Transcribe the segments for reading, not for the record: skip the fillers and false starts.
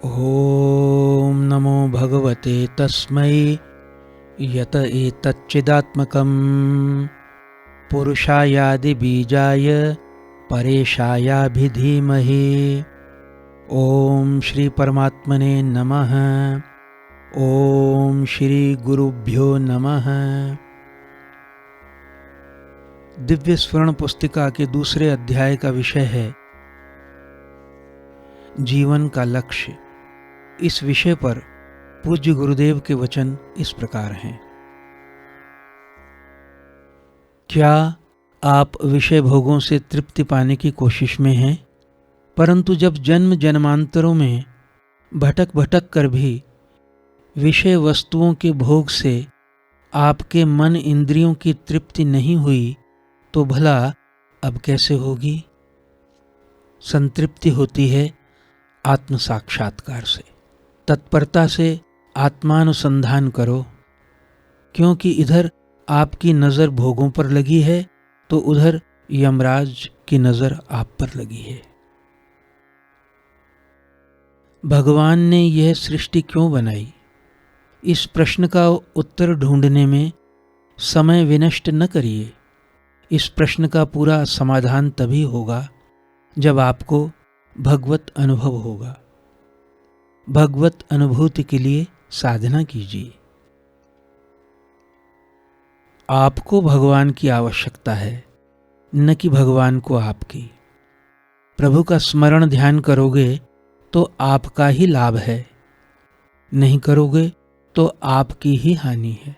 ॐ नमो भगवते तस्मै यत एतच्चिदात्मकं पुरुषायादिबीजाय परेशायाभिधीमहि। ॐ श्री परमात्मने नमः। ॐ श्री गुरुभ्यो नमः। दिव्य स्वर्ण पुस्तिका के दूसरे अध्याय का विषय है जीवन का लक्ष्य। इस विषय पर पूज्य गुरुदेव के वचन इस प्रकार हैं। क्या आप विषय भोगों से तृप्ति पाने की कोशिश में हैं, परंतु जब जन्म जन्मांतरों में भटक भटक कर भी विषय वस्तुओं के भोग से आपके मन इंद्रियों की तृप्ति नहीं हुई, तो भला अब कैसे होगी? संतृप्ति होती है आत्म साक्षात्कार से। तत्परता से आत्मानुसंधान करो, क्योंकि इधर आपकी नज़र भोगों पर लगी है तो उधर यमराज की नज़र आप पर लगी है। भगवान ने यह सृष्टि क्यों बनाई? इस प्रश्न का उत्तर ढूंढने में समय विनष्ट न करिए। इस प्रश्न का पूरा समाधान तभी होगा जब आपको भगवत अनुभव होगा। भगवत अनुभूति के लिए साधना कीजिए। आपको भगवान की आवश्यकता है, न कि भगवान को आपकी। प्रभु का स्मरण ध्यान करोगे तो आपका ही लाभ है, नहीं करोगे तो आपकी ही हानि है।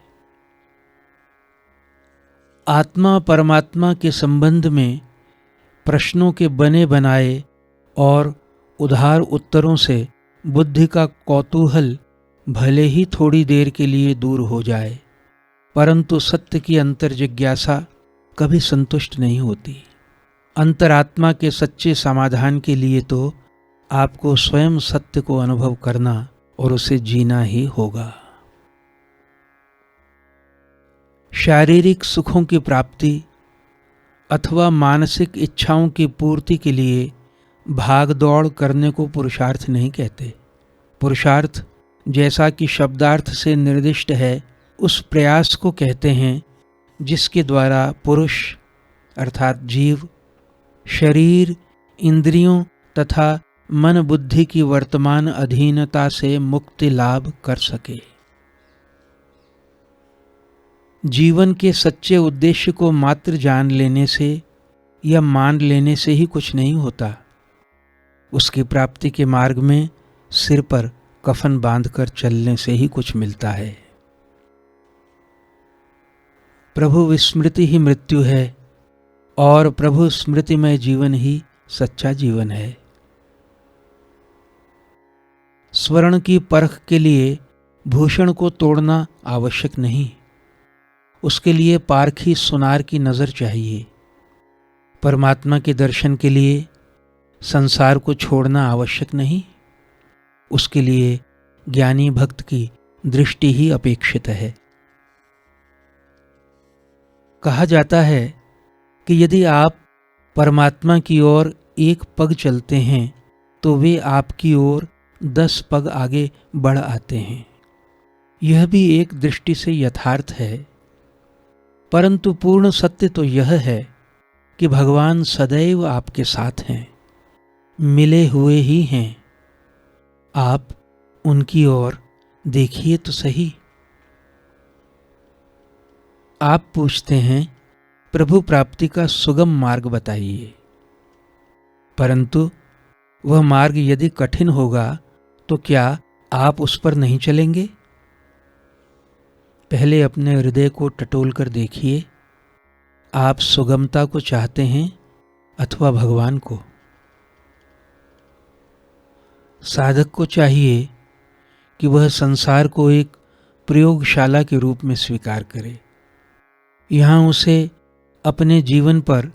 आत्मा परमात्मा के संबंध में प्रश्नों के बने बनाए और उधार उत्तरों से बुद्धि का कौतूहल भले ही थोड़ी देर के लिए दूर हो जाए, परंतु सत्य की अंतर जिज्ञासा कभी संतुष्ट नहीं होती। अंतरात्मा के सच्चे समाधान के लिए तो आपको स्वयं सत्य को अनुभव करना और उसे जीना ही होगा। शारीरिक सुखों की प्राप्ति अथवा मानसिक इच्छाओं की पूर्ति के लिए भाग दौड़ करने को पुरुषार्थ नहीं कहते। पुरुषार्थ, जैसा कि शब्दार्थ से निर्दिष्ट है, उस प्रयास को कहते हैं जिसके द्वारा पुरुष अर्थात जीव शरीर, इंद्रियों तथा मन बुद्धि की वर्तमान अधीनता से मुक्ति लाभ कर सके। जीवन के सच्चे उद्देश्य को मात्र जान लेने से या मान लेने से ही कुछ नहीं होता। उसकी प्राप्ति के मार्ग में सिर पर कफन बांधकर चलने से ही कुछ मिलता है। प्रभु विस्मृति ही मृत्यु है और प्रभु स्मृतिमय जीवन ही सच्चा जीवन है। स्वर्ण की परख के लिए भूषण को तोड़ना आवश्यक नहीं, उसके लिए पारखी सुनार की नजर चाहिए। परमात्मा के दर्शन के लिए संसार को छोड़ना आवश्यक नहीं, उसके लिए ज्ञानी भक्त की दृष्टि ही अपेक्षित है। कहा जाता है कि यदि आप परमात्मा की ओर एक पग चलते हैं तो वे आपकी ओर 10 पग आगे बढ़ आते हैं। यह भी एक दृष्टि से यथार्थ है, परंतु पूर्ण सत्य तो यह है कि भगवान सदैव आपके साथ हैं, मिले हुए ही हैं। आप उनकी ओर देखिए तो सही। आप पूछते हैं, प्रभु प्राप्ति का सुगम मार्ग बताइए, परंतु वह मार्ग यदि कठिन होगा तो क्या आप उस पर नहीं चलेंगे? पहले अपने हृदय को टटोल कर देखिए, आप सुगमता को चाहते हैं अथवा भगवान को? साधक को चाहिए कि वह संसार को एक प्रयोगशाला के रूप में स्वीकार करे। यहाँ उसे अपने जीवन पर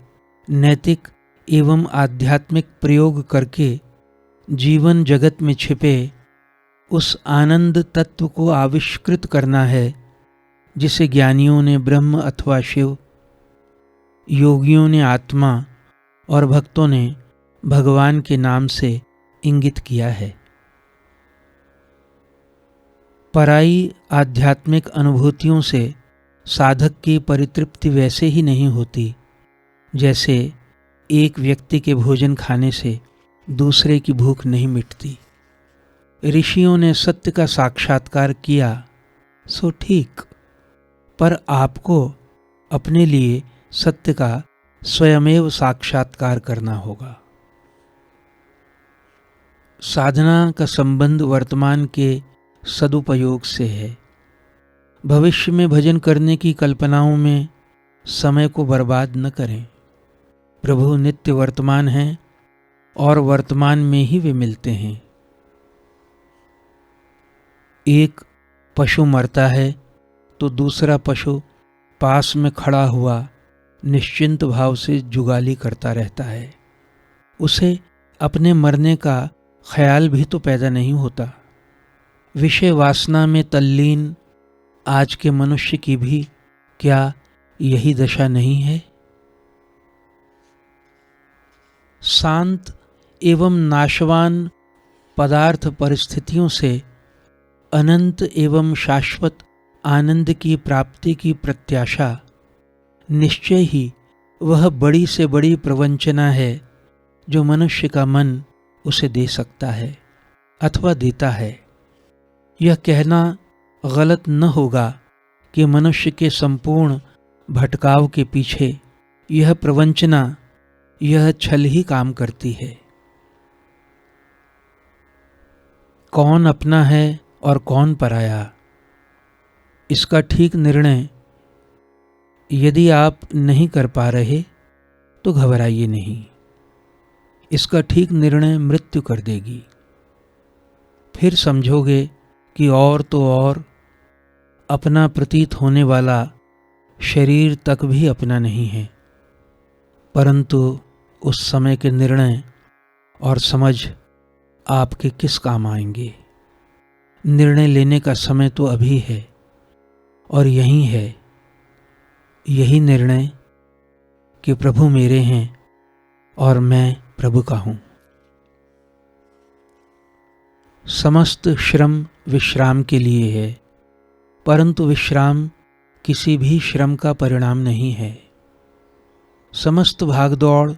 नैतिक एवं आध्यात्मिक प्रयोग करके जीवन जगत में छिपे उस आनंद तत्व को आविष्कृत करना है, जिसे ज्ञानियों ने ब्रह्म अथवा शिव, योगियों ने आत्मा और भक्तों ने भगवान के नाम से इंगित किया है। पराई आध्यात्मिक अनुभूतियों से साधक की परितृप्ति वैसे ही नहीं होती जैसे एक व्यक्ति के भोजन खाने से दूसरे की भूख नहीं मिटती। ऋषियों ने सत्य का साक्षात्कार किया सो ठीक, पर आपको अपने लिए सत्य का स्वयमेव साक्षात्कार करना होगा। साधना का संबंध वर्तमान के सदुपयोग से है। भविष्य में भजन करने की कल्पनाओं में समय को बर्बाद न करें। प्रभु नित्य वर्तमान हैं और वर्तमान में ही वे मिलते हैं। एक पशु मरता है तो दूसरा पशु पास में खड़ा हुआ निश्चिंत भाव से जुगाली करता रहता है। उसे अपने मरने का ख्याल भी तो पैदा नहीं होता। विषय वासना में तल्लीन आज के मनुष्य की भी क्या यही दशा नहीं है? शांत एवं नाशवान पदार्थ परिस्थितियों से अनंत एवं शाश्वत आनंद की प्राप्ति की प्रत्याशा निश्चय ही वह बड़ी से बड़ी प्रवंचना है जो मनुष्य का मन उसे दे सकता है अथवा देता है। यह कहना गलत न होगा कि मनुष्य के संपूर्ण भटकाव के पीछे यह प्रवंचना, यह छल ही काम करती है। कौन अपना है और कौन पराया, इसका ठीक निर्णय यदि आप नहीं कर पा रहे तो घबराइए नहीं। इसका ठीक निर्णय मृत्यु कर देगी। फिर समझोगे कि और तो और अपना प्रतीत होने वाला शरीर तक भी अपना नहीं है, परंतु उस समय के निर्णय और समझ आपके किस काम आएंगे। निर्णय लेने का समय तो अभी है और यही है, यही निर्णय कि प्रभु मेरे हैं और मैं प्रभु का हूँ। समस्त श्रम विश्राम के लिए है, परंतु विश्राम किसी भी श्रम का परिणाम नहीं है। समस्त भागदौड़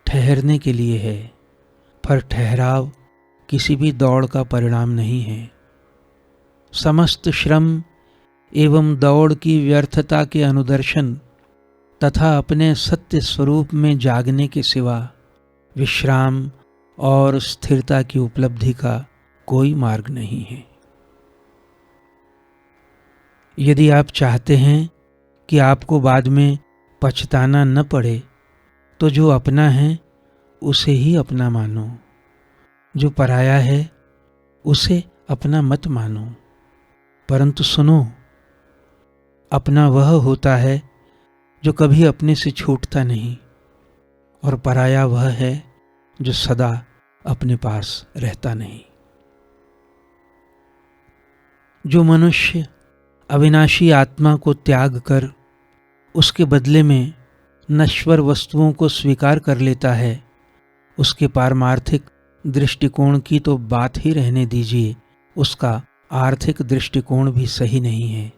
ठहरने के लिए है, पर ठहराव किसी भी दौड़ का परिणाम नहीं है। समस्त श्रम एवं दौड़ की व्यर्थता के अनुदर्शन तथा अपने सत्य स्वरूप में जागने के सिवा विश्राम और स्थिरता की उपलब्धि का कोई मार्ग नहीं है। यदि आप चाहते हैं कि आपको बाद में पछताना न पड़े, तो जो अपना है उसे ही अपना मानो, जो पराया है उसे अपना मत मानो। परंतु सुनो, अपना वह होता है जो कभी अपने से छूटता नहीं, और पराया वह है जो सदा अपने पास रहता नहीं। जो मनुष्य अविनाशी आत्मा को त्याग कर उसके बदले में नश्वर वस्तुओं को स्वीकार कर लेता है, उसके पारमार्थिक दृष्टिकोण की तो बात ही रहने दीजिए, उसका आर्थिक दृष्टिकोण भी सही नहीं है।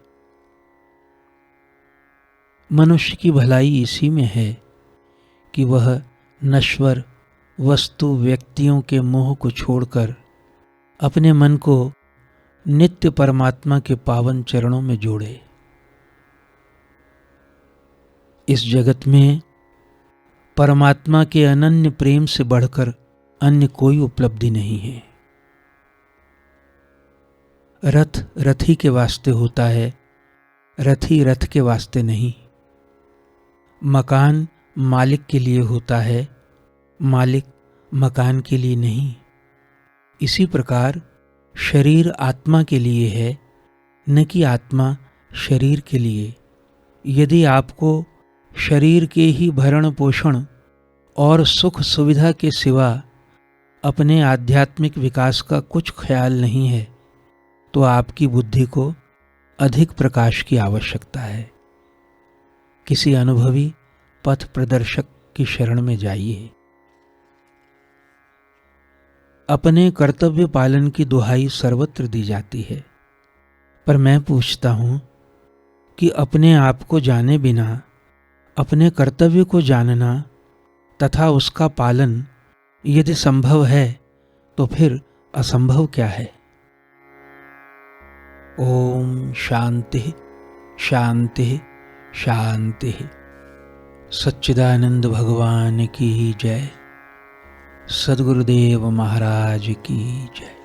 मनुष्य की भलाई इसी में है कि वह नश्वर वस्तु व्यक्तियों के मोह को छोड़कर अपने मन को नित्य परमात्मा के पावन चरणों में जोड़े। इस जगत में परमात्मा के अनन्य प्रेम से बढ़कर अन्य कोई उपलब्धि नहीं है। रथ रथी के वास्ते होता है, रथी रथ के वास्ते नहीं। मकान मालिक के लिए होता है, मालिक मकान के लिए नहीं। इसी प्रकार शरीर आत्मा के लिए है, न कि आत्मा शरीर के लिए। यदि आपको शरीर के ही भरण पोषण और सुख सुविधा के सिवा अपने आध्यात्मिक विकास का कुछ ख्याल नहीं है, तो आपकी बुद्धि को अधिक प्रकाश की आवश्यकता है। किसी अनुभवी पथ प्रदर्शक की शरण में जाइए। अपने कर्तव्य पालन की दुहाई सर्वत्र दी जाती है। पर मैं पूछता हूँ कि अपने आप को जाने बिना अपने कर्तव्य को जानना तथा उसका पालन यदि संभव है तो फिर असंभव क्या है। ओम शांति शांति शांति। सच्चिदानंद भगवान की जय। सद्गुरुदेव महाराज की जय।